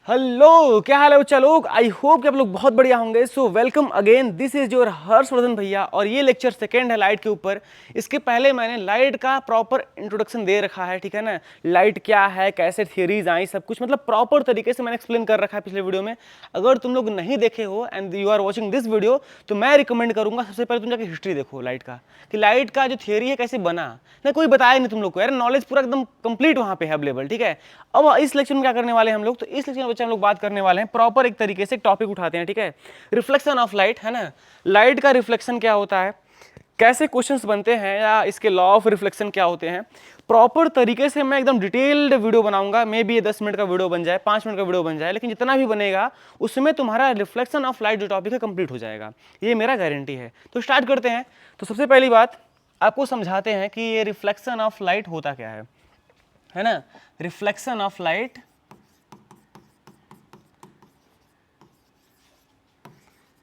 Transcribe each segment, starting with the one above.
Hello, क्या हाल है बच्चा लोग। आई होप कि आप लोग बहुत बढ़िया होंगे। So welcome again, this is your Harshvardhan भैया और ये लेक्चर सेकेंड है लाइट के ऊपर। इसके पहले मैंने लाइट का प्रॉपर इंट्रोडक्शन दे रखा है, ठीक है ना। लाइट क्या है, कैसे थियरीज आई, सब कुछ मतलब प्रॉपर तरीके से मैंने एक्सप्लेन कर रखा है पिछले वीडियो में। अगर तुम लोग नहीं देखे हो and you are watching this video तो मैं रिकमेंड करूंगा सबसे पहले तुम जाकर हिस्ट्री देखो लाइट का, कि लाइट का जो थियरी है कैसे बना ना, कोई बताया नहीं तुम लोग को यार। नॉलेज पूरा एकदम कंप्लीट वहां पे है अवेलेबल, ठीक है। अब इस लेक्चर में क्या करने वाले हैं हम लोग, तो इस लेक्चर में बच्चे हम लोग बात करने वाले हैं प्रॉपर एक तरीके से टॉपिक उठाते हैं, ठीक है। रिफ्लेक्शन ऑफ लाइट, है ना। लाइट का रिफ्लेक्शन क्या होता है, कैसे क्वेश्चंस बनते हैं, या इसके लॉ ऑफ रिफ्लेक्शन क्या होते हैं, प्रॉपर तरीके से मैं एकदम डिटेल्ड वीडियो बनाऊंगा। मे बी ये 10 मिनट का वीडियो बन जाए, 5 मिनट का वीडियो बन जाए, लेकिन जितना भी बनेगा उसमें तुम्हारा रिफ्लेक्शन ऑफ लाइट जो टॉपिक है कंप्लीट हो जाएगा, ये मेरा गारंटी है। तो स्टार्ट करते हैं। तो सबसे पहली बात आपको समझाते हैं कि ये रिफ्लेक्शन ऑफ लाइट होता क्या है ना। Reflection of light,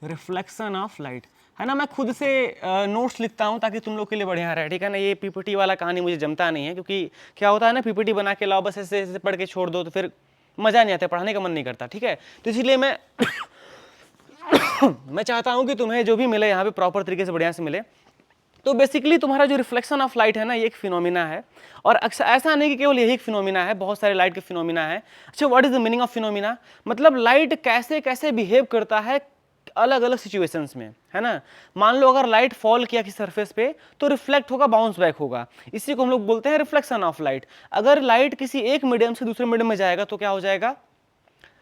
reflection of light, है ना। मैं खुद से नोट्स लिखता हूं ताकि तुम लोग के लिए बढ़िया रहे, ठीक है ना। ये पीपीटी वाला कहानी मुझे जमता नहीं है, क्योंकि क्या होता है ना, पीपीटी बना के लाओ बस ऐसे ऐसे पढ़ के छोड़ दो तो फिर मजा नहीं आता, पढ़ाने का मन नहीं करता, ठीक है। तो इसलिए मैं मैं चाहता हूं कि तुम्हें जो भी मिले यहाँ पे प्रॉपर तरीके से बढ़िया से मिले। तो बेसिकली तुम्हारा जो रिफ्लेक्शन ऑफ लाइट है ना, ये एक फिनोमिना है। और अक्सर ऐसा नहीं कि केवल यही एक फिनोमिना है, बहुत सारे लाइट के फिनोमिना है। अच्छा, what is the meaning of phenomena, मतलब लाइट कैसे कैसे बिहेव करता है अलग अलग सिचुएशंस में, है ना। मान लो अगर लाइट फॉल किया किसी सरफेस पे तो रिफ्लेक्ट होगा, बाउंस बैक होगा, इसी को हम लोग बोलते हैं रिफ्लेक्शन ऑफ लाइट। अगर लाइट किसी एक मीडियम से दूसरे मीडियम में जाएगा तो क्या हो जाएगा,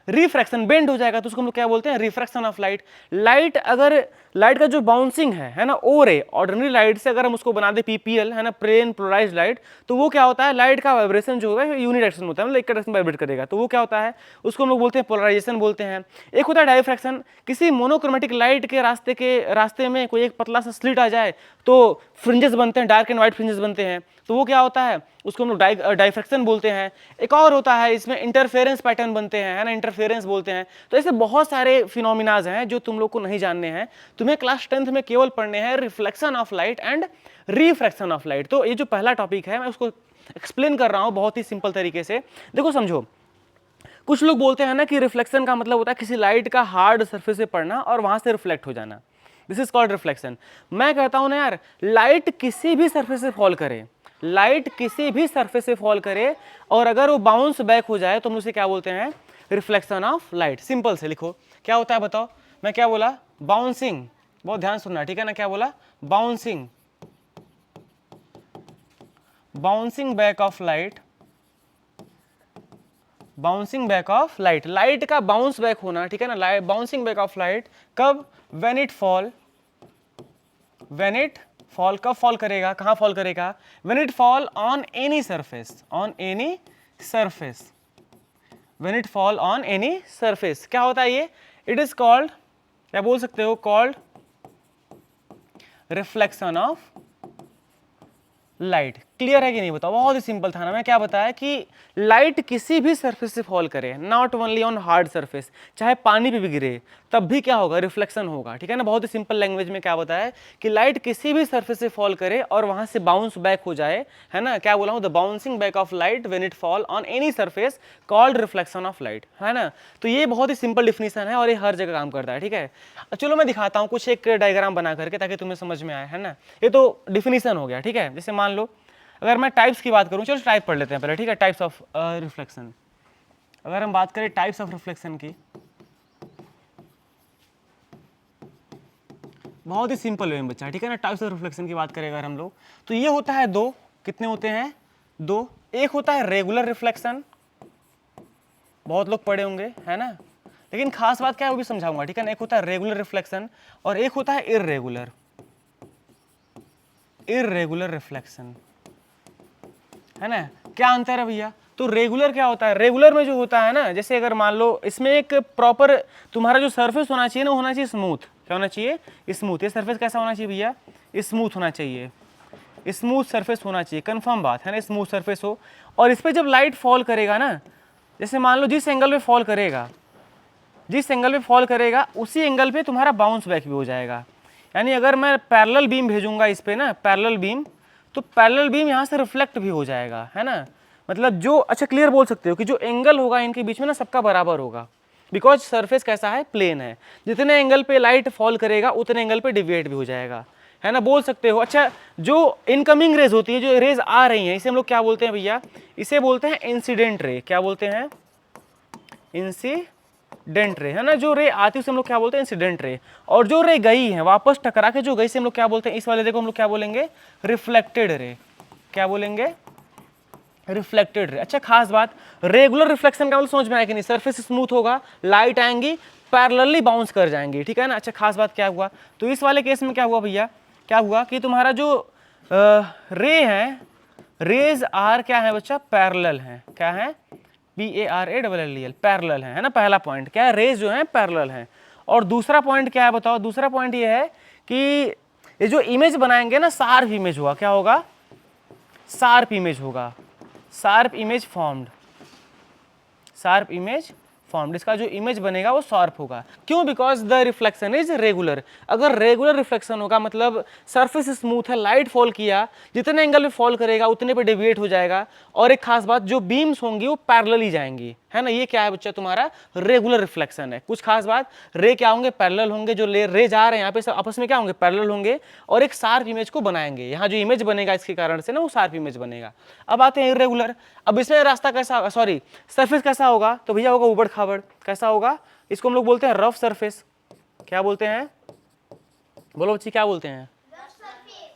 रिफ्रैक्शन, बेंड हो जाएगा, तो उसको हम लोग क्या बोलते हैं, रिफ्रैक्शन ऑफ लाइट। लाइट अगर लाइट का जो बाउंसिंग है ना, ओ रे, ऑर्डिनरी लाइट से अगर हम उसको बना दे पीपीएल, है ना, प्लेन पोलराइज्ड लाइट, तो वो क्या होता है, लाइट का वाइब्रेशन जो होता है यूनिडायरेक्शन होता है, मतलब एक डायरेक्शन वाइब्रेट करेगा, तो वो क्या होता है, उसको हम लोग बोलते हैं पोलराइजेशन बोलते हैं। एक होता है डाइफ्रैक्शन, किसी मोनोक्रोमेटिक लाइट के रास्ते में कोई एक पतला सा स्लिट आ जाए तो फ्रिंजेस बनते हैं, डार्क एंड व्हाइट फ्रिंजेस बनते हैं, तो वो क्या होता है, उसको हम लोग डाइफ्रैक्शन बोलते हैं। एक और होता है, इसमें इंटरफेरेंस पैटर्न बनते हैं, है ना, इंटरफेरेंस बोलते हैं। तो ऐसे बहुत सारे फिनोमिनाज हैं जो तुम लोग को नहीं जानने हैं, तुम्हें क्लास 10th में केवल पढ़ने हैं reflection of light and refraction of light. तो ये जो पहला टॉपिक है मैं उसको एक्सप्लेन कर रहा हूं बहुत ही सिंपल तरीके से। देखो समझो, कुछ लोग बोलते हैं ना कि रिफ्लेक्शन का मतलब होता है किसी लाइट का हार्ड सरफेस से पड़ना और वहां से रिफ्लेक्ट हो जाना, दिस इज कॉल्ड रिफ्लेक्शन। मैं कहता हूं ना यार, लाइट किसी भी सरफेस से फॉल करे, लाइट किसी भी सरफेस से फॉल करे और अगर वो बाउंस बैक हो जाए तो हम उसे क्या बोलते हैं, रिफ्लेक्शन ऑफ लाइट। सिंपल से लिखो क्या होता है, बताओ। मैं क्या बोला, बाउंसिंग, बहुत ध्यान सुनना, ठीक है ना। क्या बोला, bouncing, bouncing back of light, bouncing back of light, light का बाउंस बैक होना, ठीक है ना। बाउंसिंग बैक ऑफ लाइट कब, when it fall, when it fall, कब फॉल करेगा, कहां फॉल करेगा, when it fall on any surface, on any surface, when it fall on any surface. क्या होता है ये, इट इज कॉल्ड, क्या बोल सकते हो, called reflection of light. Clear है कि नहीं बताओ, बहुत ही सिंपल था ना। मैं क्या बताया कि लाइट किसी भी सरफेस से फॉल करे, not only on hard surface, चाहे पानी पे भी गिरे तब भी क्या होगा, रिफ्लेक्शन होगा, ठीक है ना। बहुत ही सिंपल लैंग्वेज में क्या बताया कि लाइट किसी भी सरफेस से फॉल करे और वहां से बाउंस बैक हो जाए, है ना। क्या बोला हूं, the bouncing back of light when it fall on any surface called reflection of light, है ना। तो ये बहुत ही सिंपल डिफिनेशन है और ये हर जगह काम करता है, ठीक है। चलो मैं दिखाता हूँ कुछ एक डायग्राम बना करके ताकि तुम्हें समझ में आए, है ना। ये तो डिफिनेशन हो गया, ठीक है। जैसे मान लो अगर मैं टाइप्स की बात करूं, चलो टाइप पढ़ लेते हैं पहले, ठीक है। टाइप्स ऑफ रिफ्लेक्शन, अगर हम बात करें टाइप्स ऑफ रिफ्लेक्शन की, बहुत ही सिंपल वे में बच्चा, ठीक है ना। टाइप्स ऑफ रिफ्लेक्शन की बात करें अगर हम लोग, तो ये होता है दो, कितने होते हैं, दो। एक होता है रेगुलर रिफ्लेक्शन, बहुत लोग पढ़े होंगे, है ना, लेकिन खास बात क्या है वो भी समझाऊंगा, ठीक है ना। एक होता है रेगुलर रिफ्लेक्शन और एक होता है इररेगुलर, इररेगुलर रिफ्लेक्शन, है ना। क्या अंतर है भैया, तो रेगुलर क्या होता है, रेगुलर में जो होता है ना, जैसे अगर मान लो इसमें एक प्रॉपर तुम्हारा जो सरफेस होना चाहिए ना, होना चाहिए स्मूथ, क्या होना चाहिए, स्मूथ। ये सरफेस कैसा होना चाहिए भैया, स्मूथ होना चाहिए, स्मूथ सरफेस होना चाहिए, कंफर्म बात है ना, स्मूथ सरफेस हो। और इस पर जब लाइट फॉल करेगा ना, जैसे मान लो जिस एंगल पे फॉल करेगा, जिस एंगल पे फॉल करेगा उसी एंगल पे तुम्हारा बाउंस बैक भी हो जाएगा। यानी अगर मैं पैरेलल बीम भेजूंगा इस पे ना, पैरेलल बीम, तो पैरेलल बीम यहाँ से रिफ्लेक्ट भी हो जाएगा, है ना। मतलब जो, अच्छा क्लियर बोल सकते हो कि जो एंगल होगा इनके बीच में ना सबका बराबर होगा, बिकॉज सरफेस कैसा है, प्लेन है। जितने एंगल पे लाइट फॉल करेगा उतने एंगल पे डिविएट भी हो जाएगा, है ना, बोल सकते हो। अच्छा जो इनकमिंग रेज होती है, जो रेज आ रही हैं, इसे हम लोग क्या बोलते हैं भैया, इसे बोलते हैं इंसिडेंट रे। क्या बोलते हैं, इंसिडेंट रे, है ना। जो रे आती है उसे हम लोग क्या बोलते हैं, इंसिडेंट रे। और जो रे गई है वापस टकरा के जो गई से हम लोग क्या बोलते हैं, इस वाले रे को हम लोग क्या बोलेंगे, रिफ्लेक्टेड रे। क्या बोलेंगे, रिफ्लेक्टेड रे। अच्छा खास बात, रेगुलर रिफ्लेक्शन का मतलब समझ में आया कि नहीं, सरफेस स्मूथ होगा, लाइट आएंगी पैरेलली बाउंस कर जाएंगी, ठीक है ना। अच्छा खास बात क्या हुआ, तो इस वाले केस में क्या हुआ भैया, क्या हुआ कि तुम्हारा जो रे है, रेज आर क्या है बच्चा, पैरेलल है। क्या है, PARALLEL, पैरेलल है ना। पहला पॉइंट क्या है, रेज जो है पैरेलल है। और दूसरा पॉइंट क्या है बताओ, दूसरा पॉइंट ये है कि ये जो इमेज बनाएंगे ना, शार्प इमेज होगा। क्या होगा, शार्प इमेज होगा, sharp image formed, sharp image formed. इसका जो इमेज बनेगा वो शार्प होगा। क्यों, because the reflection is regular. अगर रेगुलर रिफ्लेक्शन होगा मतलब सरफेस स्मूथ है, लाइट फॉल किया, जितने एंगल पे फॉल करेगा उतने पे डेविएट हो जाएगा। और एक खास बात, जो बीम्स होंगी वो पैरेलली जाएंगी, है ना। ये क्या है बच्चा, तुम्हारा रेगुलर रिफ्लेक्शन है। कुछ खास बात, रे क्या होंगे, पैरेलल होंगे। जो रे जा रहे हैं यहाँ पे सब आपस में क्या होंगे, पैरेलल होंगे और एक शार्प इमेज को बनाएंगे। यहाँ जो इमेज बनेगा इसके कारण से ना वो शार्प इमेज बनेगा। अब आते हैं इरेगुलर। अब इसमें रास्ता कैसा, सॉरी सरफेस कैसा होगा, तो भैया होगा उबड़ खाबड़। कैसा होगा, इसको हम लोग बोलते हैं रफ सरफेस। क्या बोलते हैं, बोलो बच्ची क्या बोलते हैं,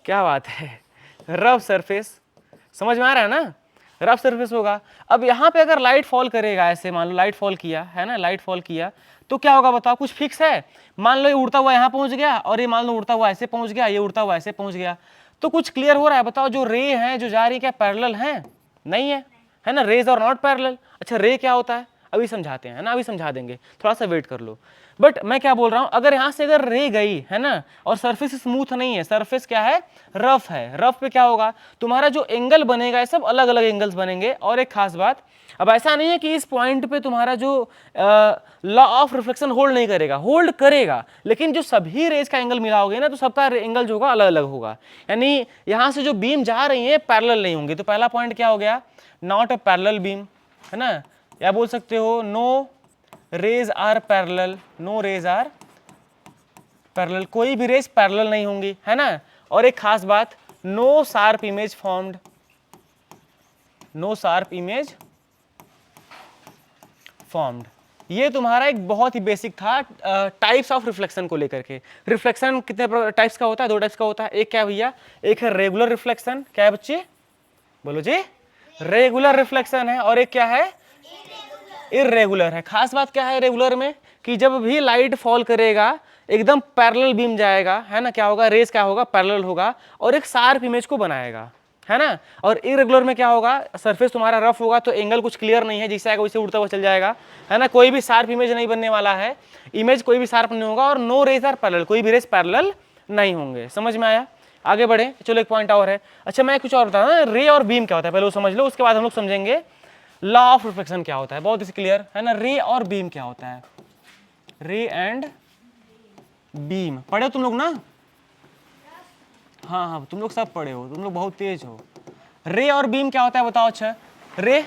क्या बात है, रफ सरफेस। समझ में आ रहा है ना, रफ सरफेस होगा। अब यहाँ पे अगर लाइट फॉल करेगा, ऐसे मान लो लाइट फॉल किया है ना, लाइट फॉल किया तो क्या होगा बताओ, कुछ फिक्स है। मान लो ये उड़ता हुआ यहाँ पहुंच गया और ये मान लो उड़ता हुआ ऐसे पहुंच गया, ये उड़ता हुआ ऐसे पहुंच गया, तो कुछ क्लियर हो रहा है बताओ, जो रे है जो जा रही है क्या पैरेलल है, नहीं है, है ना, रेज और नॉट पैरेलल। अच्छा रे क्या होता है अभी समझाते हैं, है ना, अभी समझा देंगे, थोड़ा सा वेट कर लो। बट मैं क्या बोल रहा हूं, अगर यहां से अगर रे गई है ना और सरफेस स्मूथ नहीं है, सरफेस क्या है, रफ है, रफ पे क्या होगा, तुम्हारा जो एंगल बनेगा ये सब अलग अलग एंगल्स बनेंगे। और एक खास बात, अब ऐसा नहीं है कि इस पॉइंट पे तुम्हारा जो लॉ ऑफ रिफ्लेक्शन होल्ड नहीं करेगा, होल्ड करेगा, लेकिन जो सभी रेज का एंगल मिलाओगे ना तो सबका एंगल जो होगा अलग अलग होगा। यानी यहां से जो बीम जा रही है पैरेलल नहीं होंगी। तो पहला पॉइंट क्या हो गया, नॉट अ पैरेलल बीम, है ना, या बोल सकते हो no rays are parallel, no rays are parallel, कोई भी रेज पैरेलल नहीं होंगी, है ना। और एक खास बात, no sharp image formed, no sharp image formed. ये तुम्हारा एक बहुत ही बेसिक था टाइप्स ऑफ रिफ्लेक्शन को लेकर के। रिफ्लेक्शन कितने टाइप्स का होता है, दो टाइप्स का होता है। एक क्या भैया, एक है रेगुलर रिफ्लेक्शन, क्या है बच्चे, बोलो जी, रेगुलर रिफ्लेक्शन है। और एक क्या है, इरेगुलर है। खास बात क्या है रेगुलर में, कि जब भी लाइट फॉल करेगा एकदम पैरेलल बीम जाएगा, है ना, क्या होगा, रेस क्या होगा, पैरेलल होगा और एक शार्प इमेज को बनाएगा, है ना। और इरेगुलर में क्या होगा, सरफेस तुम्हारा रफ होगा तो एंगल कुछ क्लियर नहीं है, जिससे आएगा वैसे उड़ता हुआ चल जाएगा, है ना, कोई भी शार्प इमेज नहीं बनने वाला है, इमेज कोई भी शार्प नहीं होगा। और नो रेज आर पैरेलल, कोई भी रेस पैरेलल नहीं होंगे। समझ में आया, आगे बढ़े, चलो एक पॉइंट और है। अच्छा मैं कुछ और बता रहा हूँ, रे और बीम क्या होता है पहले वो समझ लो, उसके बाद हम लोग समझेंगे लॉ ऑफ रिफ्लेक्शन क्या होता है, बहुत ही क्लियर है ना। रे और बीम क्या होता है, रे एंड बीम पढ़े हो तुम लोग ना, हाँ हाँ तुम लोग सब पढ़े हो, तुम लोग बहुत तेज हो। रे और बीम क्या होता है बताओ। अच्छा रे,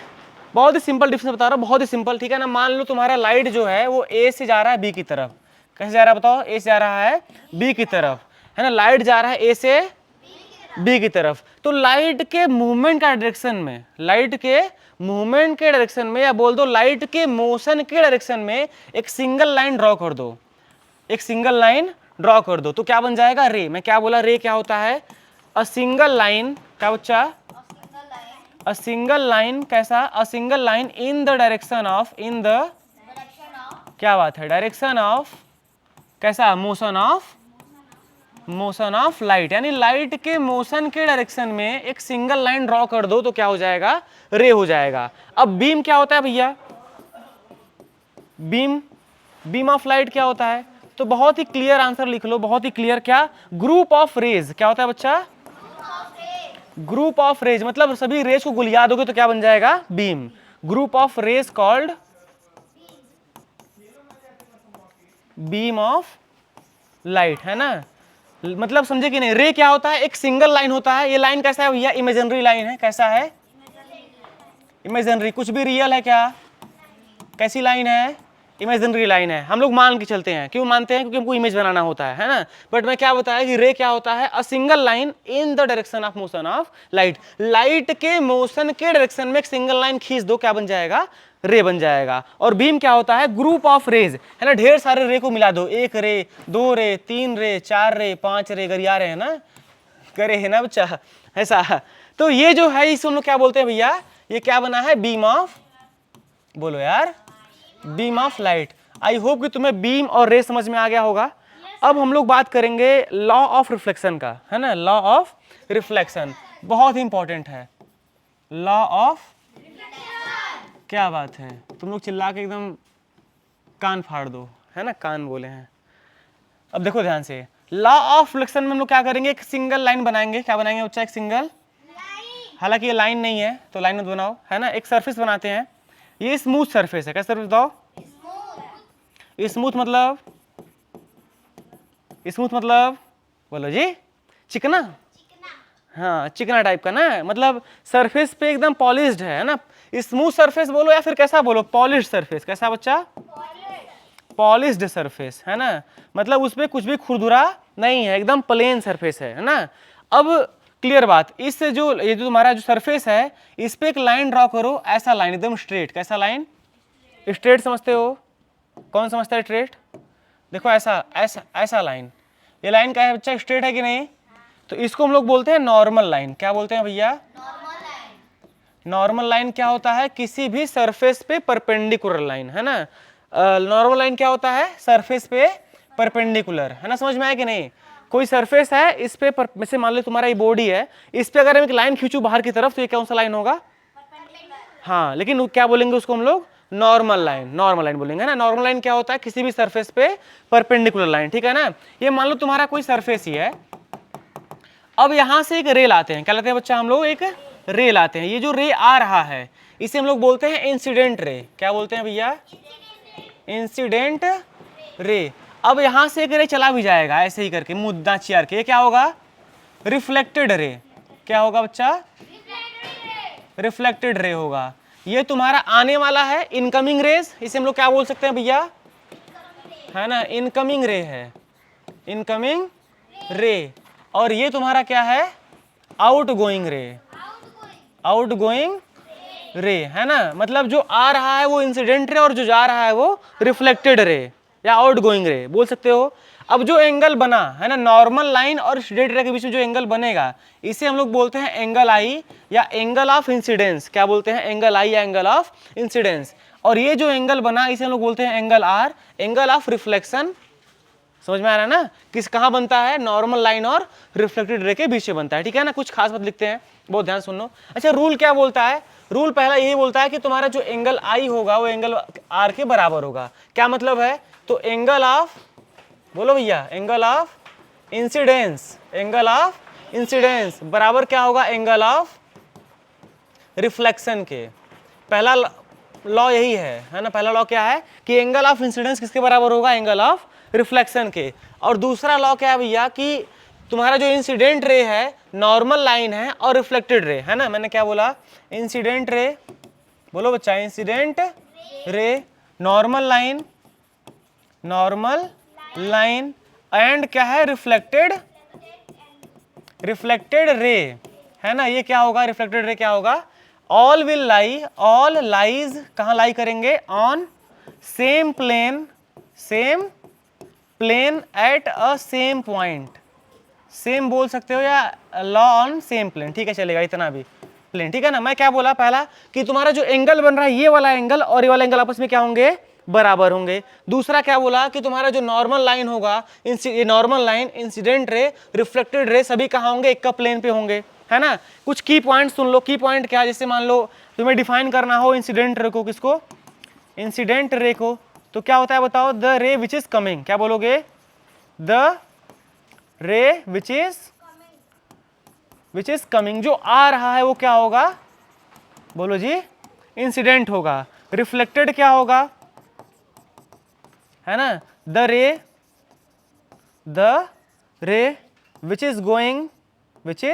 बहुत ही सिंपल डिफरेंस बता रहा हूँ, बहुत ही सिंपल, ठीक है ना। मान लो तुम्हारा लाइट जो है वो ए से जा रहा है बी की तरफ, कैसे जा रहा है बताओ, ए से जा रहा है बी की तरफ, है ना, लाइट जा रहा है ए से बी की तरफ। तो लाइट के मूवमेंट का डायरेक्शन में, लाइट के मूवमेंट के डायरेक्शन में, या बोल दो लाइट के मोशन के डायरेक्शन में एक सिंगल लाइन ड्रॉ कर दो, एक सिंगल लाइन ड्रॉ कर दो, तो क्या बन जाएगा, रे। मैं क्या बोला, रे क्या होता है, अ सिंगल लाइन, क्या बच्चा, अ सिंगल लाइन, कैसा, a single line in the direction of, in the, क्या बात है, डायरेक्शन ऑफ, कैसा, motion of, motion of light. यानी लाइट के मोशन के डायरेक्शन में एक सिंगल लाइन ड्रॉ कर दो तो क्या हो जाएगा, रे हो जाएगा। अब बीम क्या होता है भैया, बीम, बीम ऑफ लाइट क्या होता है, तो बहुत ही क्लियर आंसर लिख लो, बहुत ही क्लियर, क्या, ग्रुप ऑफ रेज। क्या होता है बच्चा, ग्रुप ऑफ रेज, मतलब सभी रेज को गुलिया दोगे तो क्या बन जाएगा, beam. Group of rays called beam of light, है ना। मतलब समझे कि नहीं, रे क्या होता है, एक सिंगल लाइन होता है। ये लाइन कैसा है भैया, इमेजिनरी लाइन है, कैसा है, इमेजिनरी, कुछ भी रियल है क्या? कैसी लाइन है? इमेजिनरी लाइन है। हम लोग मान के चलते हैं, क्यों मानते हैं? क्योंकि हमको इमेज बनाना होता है ना। बट मैं क्या बताया कि रे क्या होता है? A single line in the direction of motion of light. Light के मोशन के डायरेक्शन में एक सिंगल लाइन खींच दो, क्या बन जाएगा? रे बन जाएगा। और बीम क्या होता है? ग्रुप ऑफ रेज, है ना, ढेर सारे रे को मिला दो, 1 रे, 2 रे, 3 रे, 4 रे, 5 रे, गरिया रहे हैं ना, करे है ना बच्चा, ऐसा। तो ये जो है इसे हम लोग क्या बोलते हैं भैया? ये क्या बना है? बीम ऑफ, बोलो यार, beam of light. I hope कि तुम्हें बीम और रे समझ में आ गया होगा। अब हम लोग बात करेंगे लॉ ऑफ रिफ्लेक्शन का, है ना। लॉ ऑफ रिफ्लेक्शन बहुत इंपॉर्टेंट है। लॉ ऑफ, क्या बात है, तुम लोग चिल्ला के एकदम कान फाड़ दो, है ना, कान बोले हैं। अब देखो ध्यान से, लॉ ऑफ रिफ्लेक्शन में हम लोग क्या करेंगे? एक सिंगल लाइन बनाएंगे। क्या बनाएंगे बच्चा? एक सिंगल, हालांकि ये लाइन नहीं है तो लाइन मत बनाओ, है ना। एक सरफेस बनाते हैं, ये स्मूथ सरफेस है। क्या सरफेस बताओ? स्मूथ मतलब, स्मूथ मतलब, बोलो जी, चिकना। हाँ, चिकना टाइप का ना, मतलब सरफेस पे एकदम पॉलिश्ड है ना। स्मूथ सरफेस बोलो या फिर कैसा बोलो? Polished surface. कैसा बच्चा? पॉलिश्ड सरफेस, है ना। मतलब उसपे कुछ भी खुरदुरा नहीं है, एकदम प्लेन सरफेस है ना। अब क्लियर बात, इस जो ये जो तुम्हारा जो सरफेस है, इस पे एक लाइन ड्रॉ करो, ऐसा लाइन एकदम स्ट्रेट। कैसा लाइन? स्ट्रेट समझते हो? कौन समझता है स्ट्रेट? देखो ऐसा ऐसा ऐसा लाइन, ये लाइन क्या है बच्चा? स्ट्रेट है कि नहीं? तो इसको हम लोग बोलते हैं नॉर्मल लाइन। क्या बोलते हैं भैया? नॉर्मल लाइन क्या होता है? किसी भी सरफेस पे परपेंडिकुलर लाइन, है ना। नॉर्मल लाइन क्या होता है? सरफेस पे परपेंडिकुलर, है ना। समझ में आया कि नहीं? कोई सरफेस है, इस पे जैसे मान लो तुम्हारा ये बॉडी है, इस पे अगर हम एक लाइन खींचूं बाहर की तरफ, तो ये कौन सा लाइन होगा? हाँ, लेकिन क्या बोलेंगे उसको हम लोग? Normal line. नॉर्मल लाइन बोलेंगे ना। नॉर्मल लाइन क्या होता है? किसी भी सरफेस पे परपेंडिकुलर लाइन, ठीक है ना। ये मान लो तुम्हारा कोई सरफेस ही है, अब यहां से एक रे लाते हैं। क्या लाते हैं बच्चा? हम लोग एक रे लाते हैं। ये जो रे आ रहा है इसे हम लोग बोलते हैं इंसिडेंट रे। क्या बोलते हैं भैया? Incident ray. अब यहां से एक रे चला भी जाएगा ऐसे ही करके मुद्दा चियार के, क्या होगा? Reflected ray. क्या होगा बच्चा? रिफ्लेक्टेड रे होगा। ये तुम्हारा आने वाला है इनकमिंग रेज, इसे हम लोग क्या बोल सकते हैं भैया? है ना, इनकमिंग रे है, इनकमिंग रे। और ये तुम्हारा क्या है? आउट गोइंग रे, आउट गोइंग रे, है ना। मतलब जो आ रहा है वो इंसिडेंट रे और जो जा रहा है वो रिफ्लेक्टेड रे या आउट गोइंग रे बोल सकते हो। अब जो एंगल बना है ना नॉर्मल लाइन और इंसिडेंट रे के बीच में, जो एंगल बनेगा इसे हम लोग बोलते हैं एंगल आई या एंगल ऑफ इंसिडेंस। क्या बोलते हैं? एंगल आई या एंगल ऑफ इंसिडेंस। और ये जो एंगल बना इसे हम लोग बोलते हैं angle R, angle of reflection. समझ में आ रहा है ना? किस कहाँ बनता है? नॉर्मल लाइन और रिफ्लेक्टेड रे के बीच में बनता है, ठीक है ना। कुछ खास बात लिखते हैं, बहुत ध्यान सुनो। अच्छा, रूल क्या बोलता है? रूल पहला यही बोलता है कि तुम्हारा जो एंगल आई होगा वो एंगल आर के बराबर होगा। क्या मतलब है? तो एंगल ऑफ, बोलो भैया, angle of incidence, angle of incidence बराबर क्या होगा? एंगल ऑफ रिफ्लेक्शन के। पहला लॉ यही है ना। पहला लॉ क्या है कि एंगल ऑफ इंसिडेंस किसके बराबर होगा? एंगल ऑफ रिफ्लेक्शन के। और दूसरा लॉ क्या है भैया कि तुम्हारा जो इंसिडेंट रे है नॉर्मल लाइन है और रिफ्लेक्टेड रे, है ना। मैंने क्या बोला? इंसिडेंट रे, बोलो बच्चा, incident ray, normal line, normal line and क्या है? रिफ्लेक्टेड, रिफ्लेक्टेड रे, है ना। ये क्या होगा? रिफ्लेक्टेड रे क्या होगा? All will lie, all lies कहां लाई करेंगे? On same plane, same plane at a same point. Same बोल सकते हो या लॉ ऑन सेम प्लेन, ठीक है, चलेगा इतना भी प्लेन, ठीक है ना। मैं क्या बोला पहला कि तुम्हारा जो एंगल बन रहा है ये वाला एंगल और ये वाला एंगल आपस में क्या होंगे? बराबर होंगे। दूसरा क्या बोला कि तुम्हारा जो नॉर्मल लाइन होगा, ये normal line, incident ray, reflected ray सभी कहाँ होंगे? एक का प्लेन पे होंगे, है ना। कुछ की पॉइंट सुन लो। की पॉइंट क्या? जैसे मान लो तुम्हें डिफाइन करना हो इंसिडेंट रे को, किसको? इंसिडेंट रे को, तो क्या होता है बताओ? द रे विच इज कमिंग। क्या बोलोगे? द रे विच इज कमिंग, जो आ रहा है वो क्या होगा? बोलो जी, इंसिडेंट होगा। रिफ्लेक्टेड क्या होगा? है ना, द रे which is going, which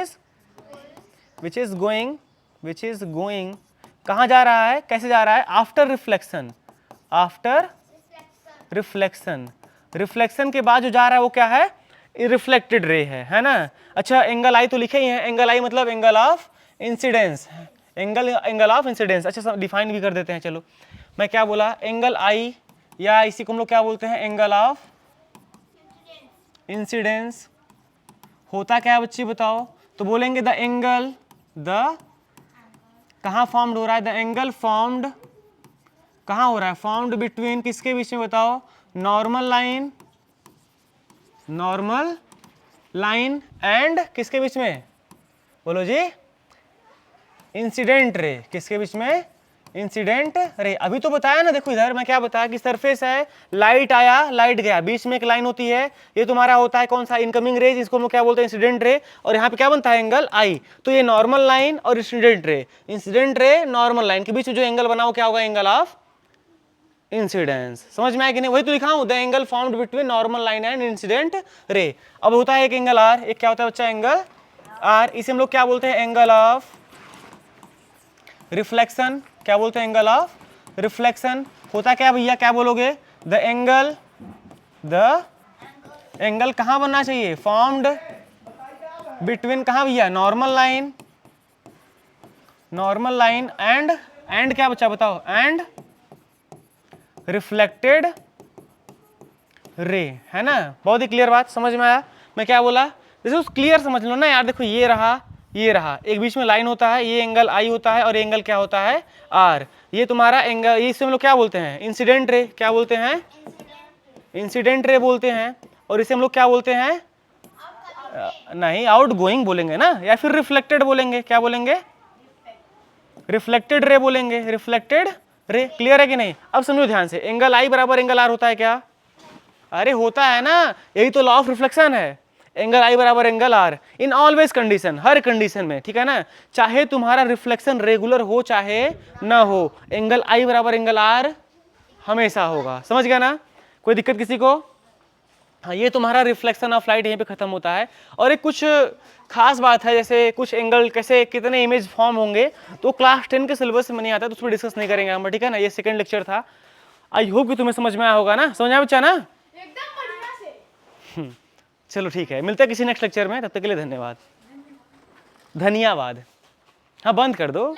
is going कहाँ जा रहा है, कैसे जा रहा है, after reflection, after reflection, reflection के बाद जो जा रहा है वो क्या है, रिफ्लेक्टेड रे है ना। अच्छा एंगल आई तो लिखे ही है, एंगल आई मतलब angle of incidence, angle of incidence. अच्छा डिफाइन भी कर देते हैं, चलो मैं क्या बोला, एंगल आई या इसी को हम लोग क्या बोलते हैं, एंगल ऑफ इंसिडेंस। होता क्या है बच्चे बताओ, तो बोलेंगे द एंगल, द कहाँ फॉर्म्ड हो रहा है, द एंगल फॉर्म्ड कहाँ हो रहा है, फॉर्म्ड बिटवीन किसके बीच में बताओ, normal line, normal line and किसके बीच में, बोलो जी, इंसिडेंट रे, किसके बीच में, इंसिडेंट रे। अभी तो बताया ना, देखो इधर मैं क्या बताया कि सरफेस है, लाइट आया लाइट गया, बीच में एक लाइन होती है, ये तुम्हारा होता है कौन सा, इनकमिंग रेज, इसको हम लोग क्या बोलते हैं, इंसिडेंट रे। और यहाँ पे क्या बनता है, एंगल आई। तो ये नॉर्मल लाइन और इंसिडेंट रे नॉर्मल लाइन के बीच में जो एंगल बना वो क्या होगा, एंगल ऑफ इंसिडेंस। समझ में आया कि नहीं, वही तो लिखा हूं, the angle formed between normal line and incident ray. अब होता है एक एंगल आर, एक क्या होता है बच्चा, एंगल आर, इसे हम लोग क्या बोलते हैं, एंगल ऑफ रिफ्लेक्शन। क्या बोलते हैं, एंगल ऑफ रिफ्लेक्शन। होता क्या भैया, क्या बोलोगे, द एंगल कहां बनना चाहिए, फॉर्म्ड बिटवीन कहां भैया, नॉर्मल लाइन एंड क्या बच्चा बताओ, एंड रिफ्लेक्टेड रे, है ना। बहुत ही क्लियर बात, समझ में आया मैं क्या बोला, जैसे क्लियर समझ लो ना यार। देखो ये रहा, ये रहा, एक बीच में लाइन होता है, ये एंगल आई होता है और एंगल क्या होता है, आर। ये तुम्हारा एंगल, ये इसे हम लोग क्या बोलते हैं, इंसिडेंट रे। क्या बोलते हैं, इंसिडेंट रे बोलते हैं। और इसे हम लोग क्या बोलते हैं, नहीं आउट गोइंग बोलेंगे ना, या फिर रिफ्लेक्टेड बोलेंगे, क्या बोलेंगे, रिफ्लेक्टेड रे बोलेंगे, रिफ्लेक्टेड रे। क्लियर है कि नहीं। अब समझो ध्यान से, एंगल आई बराबर एंगल आर होता है क्या, अरे होता है ना, यही तो लॉ ऑफ रिफ्लेक्शन है, एंगल आई बराबर angle R in always condition, हर कंडीशन में, ठीक है ना। चाहे तुम्हारा रिफ्लेक्शन रेगुलर हो चाहे ना हो, एंगल आई बराबर एंगल आर हमेशा होगा। समझ गया ना, कोई दिक्कत किसी को। हाँ ये तुम्हारा रिफ्लेक्शन ऑफ लाइट यहीं पे खत्म होता है। और एक कुछ खास बात है, जैसे कुछ एंगल कैसे कितने इमेज फॉर्म होंगे, तो क्लास 10 के सिलेबस में नहीं आता, तो उसमें डिस्कस नहीं करेंगे हम, ठीक है ना। ये सेकंड लेक्चर था, आई होप कि तुम्हें समझ में आया होगा ना, समझ आया बच्चा ना, एकदम बढ़िया से। चलो ठीक है, मिलते हैं किसी नेक्स्ट लेक्चर में, तब तक के लिए धन्यवाद, धन्यवाद। हाँ बंद कर दो।